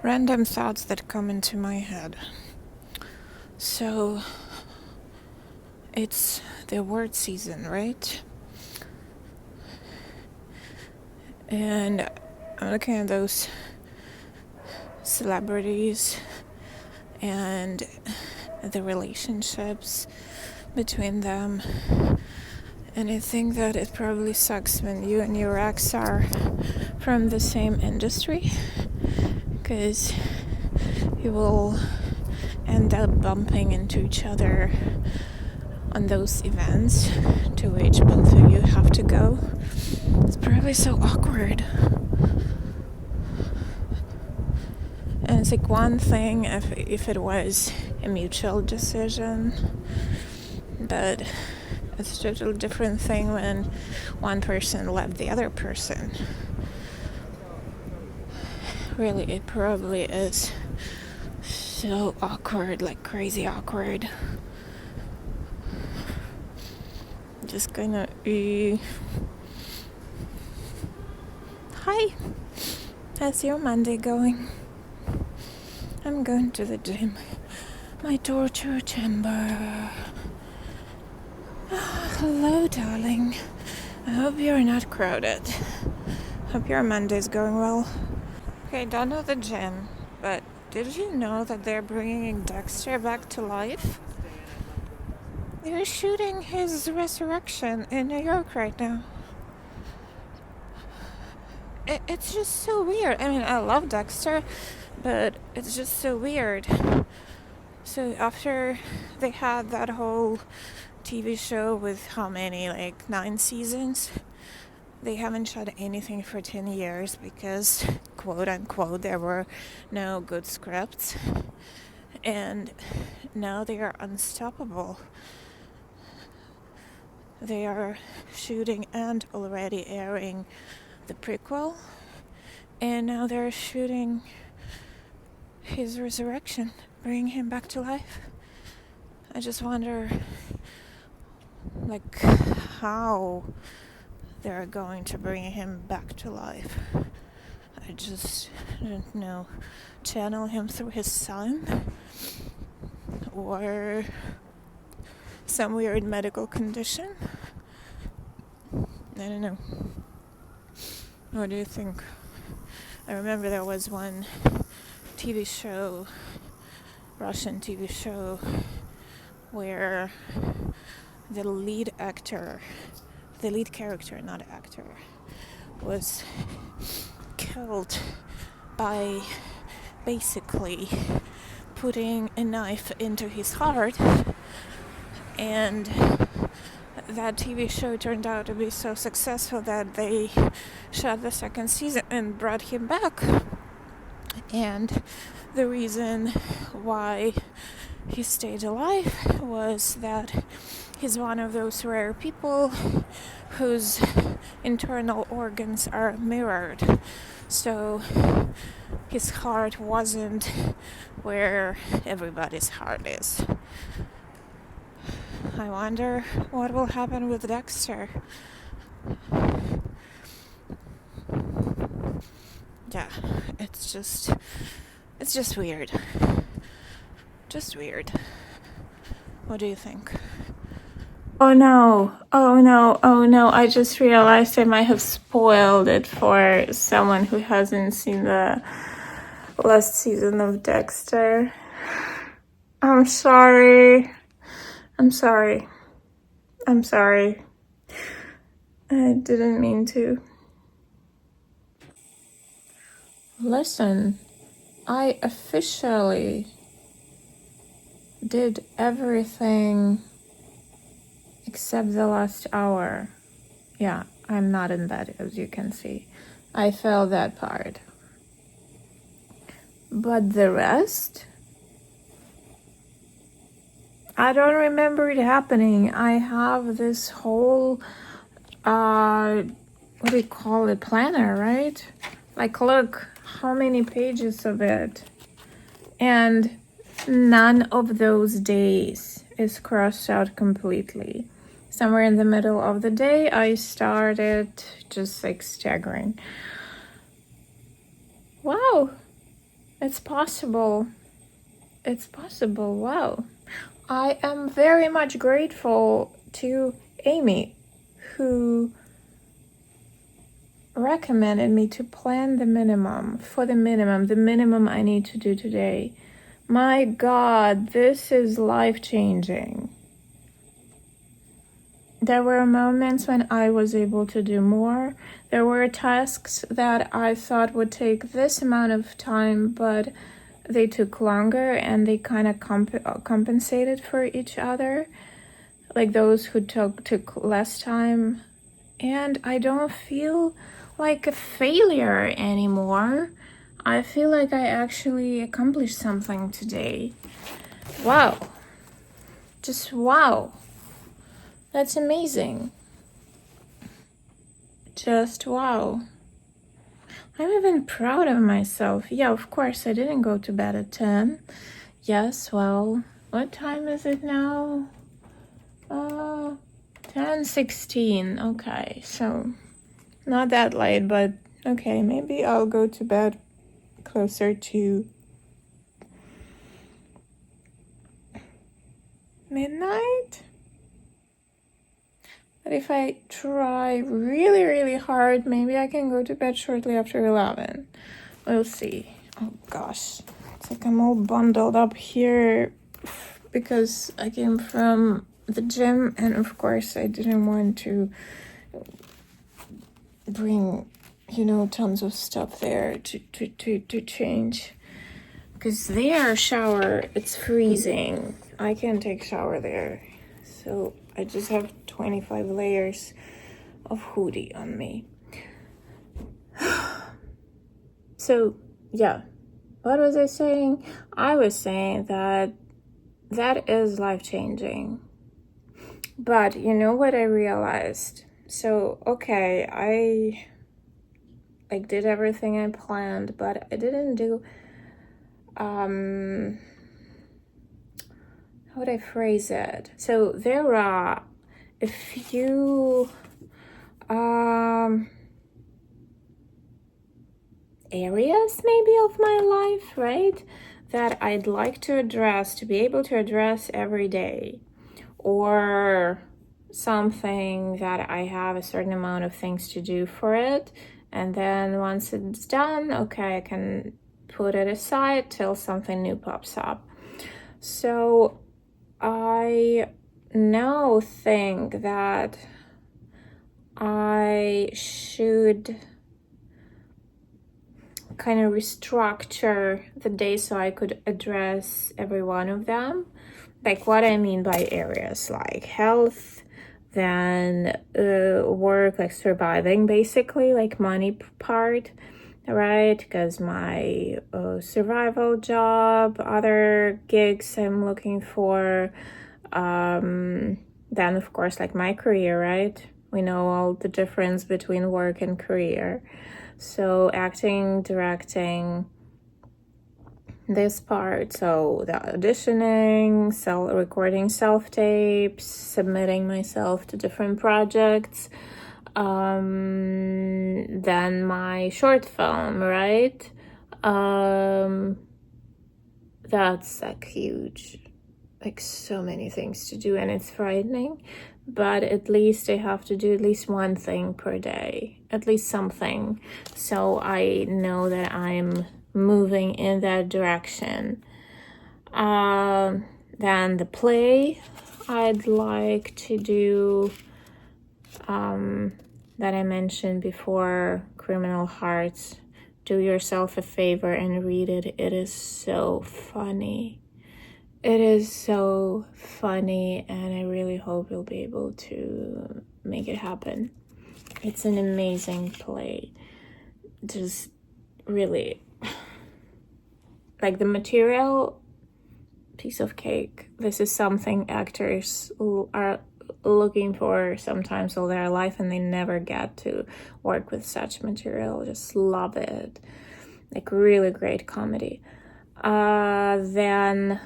Random thoughts that come into my head. So, it's the award season, right? And I'm looking at those celebrities and the relationships between them. And I think that it probably sucks when you and your ex are from the same industry, because you will end up bumping into each other on those events to which both of you have to go. It's probably so awkward. And it's like one thing if it was a mutual decision, but it's a totally different thing when one person left the other person. Really, it probably is so awkward, like crazy awkward. Just gonna Hi, how's your Monday going? I'm going to the gym, my torture chamber. Hello, darling. I hope you're not crowded. Hope your Monday's going well. Okay, don't know the gym, but did you know that they're bringing Dexter back to life? They're shooting his resurrection in New York right now. It's just so weird. I mean, I love Dexter, but it's just so weird. So after they had that whole TV show with how many, like 9 seasons, they haven't shot anything for 10 years because, quote unquote, there were no good scripts. And now they are unstoppable. They are shooting and already airing the prequel, and now they're shooting his resurrection, bringing him back to life. I just wonder, like, how they're going to bring him back to life. I just don't know. Channel him through his son, or some weird medical condition. I don't know. What do you think? I remember there was one TV show, Russian TV show, where the lead character, not actor, was killed by basically putting a knife into his heart, and that TV show turned out to be so successful that they shot the second season and brought him back. And the reason why he stayed alive was that he's one of those rare people whose internal organs are mirrored. So his heart wasn't where everybody's heart is. I wonder what will happen with Dexter. Yeah, it's just weird. Just weird. What do you think? Oh no, I just realized I might have spoiled it for someone who hasn't seen the last season of Dexter. I'm sorry. I didn't mean to. Listen, I officially did everything except the last hour. Yeah, I'm not in bed, as you can see. I failed that part. But the rest? I don't remember it happening. I have this whole, what do you call it, planner, right? Like, look, how many pages of it. And none of those days is crossed out completely. Somewhere in the middle of the day, I started just like staggering. Wow, It's possible. It's possible. Wow. I am very much grateful to Amy, who recommended me to plan the minimum I need to do today. My God, this is life-changing. There were moments when I was able to do more. There were tasks that I thought would take this amount of time, but they took longer, and they kind of compensated for each other. Like those who took less time. And I don't feel like a failure anymore. I feel like I actually accomplished something today. Wow. Just wow. That's amazing. Just wow. I'm even proud of myself. Yeah, of course, I didn't go to bed at 10. Yes, well, what time is it now? 10:16. Okay, so not that late, but okay, maybe I'll go to bed closer to midnight. But if I try really, really hard, maybe I can go to bed shortly after 11. We'll see. Oh gosh, it's like I'm all bundled up here because I came from the gym, and of course I didn't want to bring, tons of stuff there to change. Because their shower, it's freezing. I can't take shower there. So I just have 25 layers of hoodie on me. So, yeah. What was I saying? I was saying that is life-changing. But you know what I realized? So, okay, I did everything I planned, but I didn't do how would I phrase it? So there are a few areas maybe of my life, right, that I'd like to address, to be able to address every day, or something that I have a certain amount of things to do for it, and then once it's done, okay, I can put it aside till something new pops up. So I now think that I should kind of restructure the day so I could address every one of them. Like what I mean by areas, like health, then work, like surviving, basically, like money part, right? Because my survival job, other gigs I'm looking for, then of course like my career, right? We know all the difference between work and career. So acting, directing, this part, so the auditioning, recording self-tapes, submitting myself to different projects, then my short film, right? That's like huge, like so many things to do, and it's frightening, but at least I have to do at least one thing per day, at least something, so I know that I'm moving in that direction. Then the play I'd like to do, that I mentioned before, Criminal Hearts. Do yourself a favor and read it. It is so funny. It is so funny, and I really hope you'll be able to make it happen. It's an amazing play. Just really, like the material, piece of cake. This is something actors are looking for sometimes all their life, and they never get to work with such material. Just love it. Like really great comedy. Then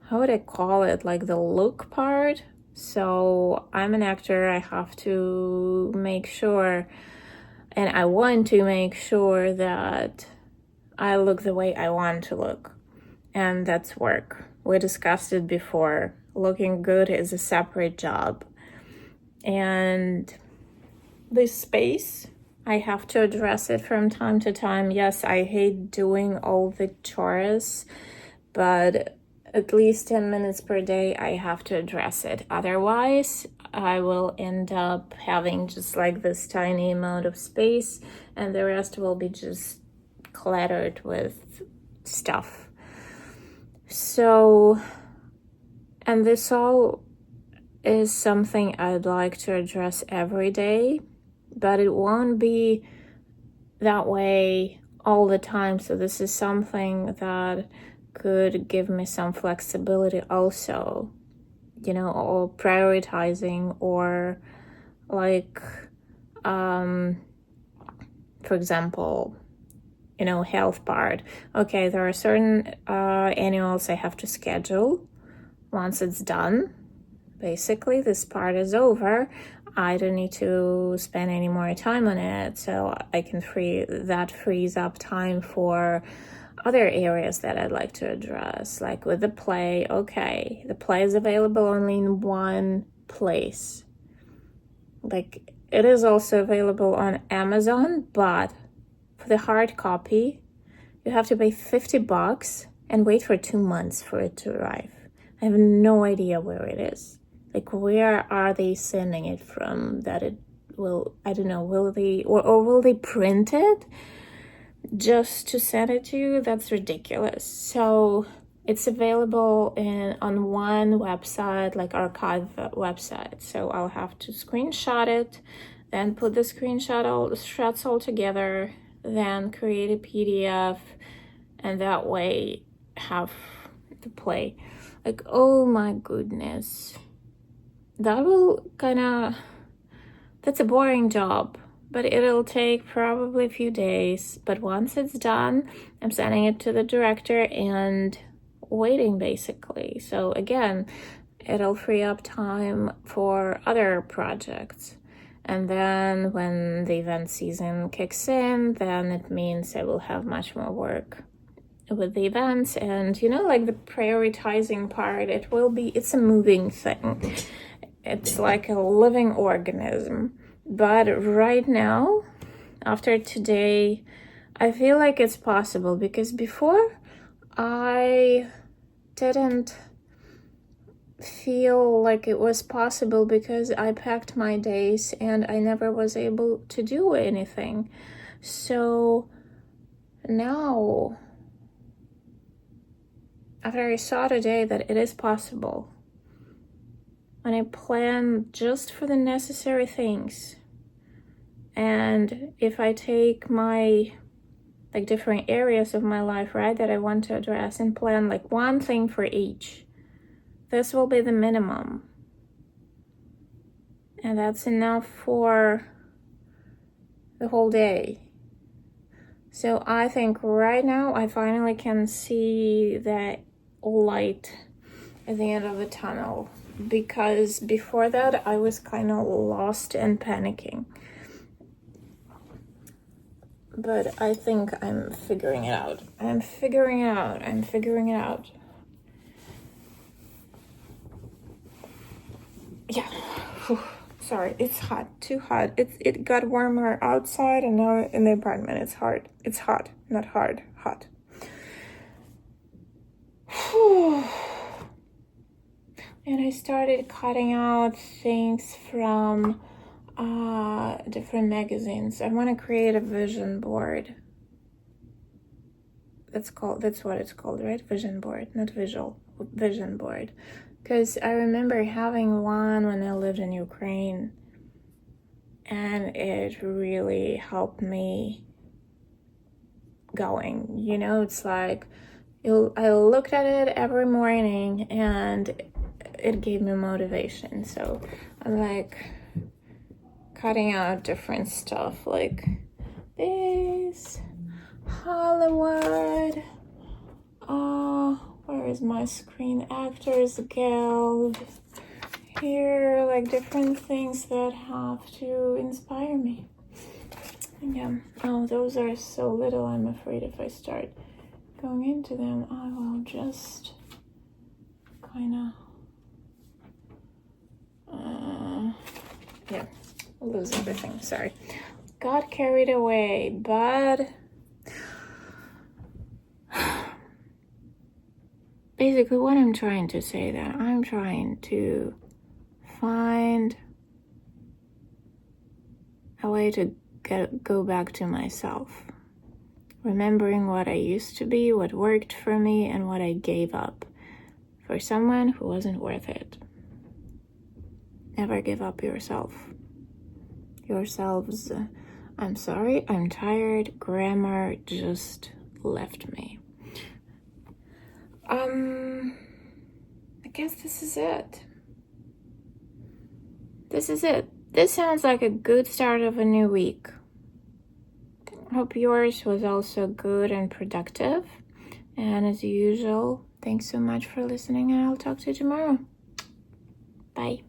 how would I call it, like the look part. So I'm an actor, I have to make sure And I want to make sure that I look the way I want to look. And that's work. We discussed it before. Looking good is a separate job. And this space, I have to address it from time to time. Yes, I hate doing all the chores, but at least 10 minutes per day, I have to address it. Otherwise, I will end up having just like this tiny amount of space, and the rest will be just cluttered with stuff. So, and this all is something I'd like to address every day, but it won't be that way all the time. So this is something that could give me some flexibility also, or prioritizing, or like, for example, health part. Okay, there are certain annuals I have to schedule. Once it's done, basically this part is over. I don't need to spend any more time on it, so I can frees up time for other areas that I'd like to address, like with the play. Okay, the play is available only in one place. Like, it is also available on Amazon, but for the hard copy, you have to pay $50 and wait for 2 months for it to arrive. I have no idea where it is. Like, where are they sending it from that it will, I don't know, will they, or will they print it just to send it to you? That's ridiculous. So it's available on one website, like archive website. So I'll have to screenshot it, then put the shots all together, then create a PDF, and that way have the play. Like, oh my goodness. That will that's a boring job, but it'll take probably a few days. But once it's done, I'm sending it to the director and waiting, basically. So again, it'll free up time for other projects. And then when the event season kicks in, then it means I will have much more work with the events. And like the prioritizing part, it's a moving thing. It's like a living organism. But right now, after today, I feel like it's possible, because before I didn't feel like it was possible, because I packed my days and I never was able to do anything. So now, after I saw today that it is possible, and I plan just for the necessary things, and if I take my different areas of my life, right, that I want to address, and plan like one thing for each, this will be the minimum, and that's enough for the whole day. So I think right now I finally can see that light at the end of the tunnel, because before that I was kind of lost and panicking. But I think I'm figuring it out. I'm figuring it out. Yeah. Whew. Sorry, it's hot. Too hot. It got warmer outside, and now in the apartment it's hard. It's hot, not hard. Hot. Whew. And I started cutting out things from different magazines. I want to create a vision board. That's what it's called, right? Vision board, not visual. Vision board. Because I remember having one when I lived in Ukraine, and it really helped me going. It's like I looked at it every morning and it gave me motivation. So I'm like cutting out different stuff like this. Hollywood. Where is my Screen Actors Guild? Here, like different things that have to inspire me. Yeah. Oh, those are so little. I'm afraid if I start going into them, I will just kind of, yeah, lose everything. Sorry. Got carried away, but basically what I'm trying to say that I'm trying to find a way to go back to myself, remembering what I used to be, what worked for me, and what I gave up for someone who wasn't worth it. Never give up yourselves. I'm sorry, I'm tired, grammar just left me. I guess this is it. This sounds like a good start of a new week. Hope yours was also good and productive. And as usual, thanks so much for listening, and I'll talk to you tomorrow. Bye.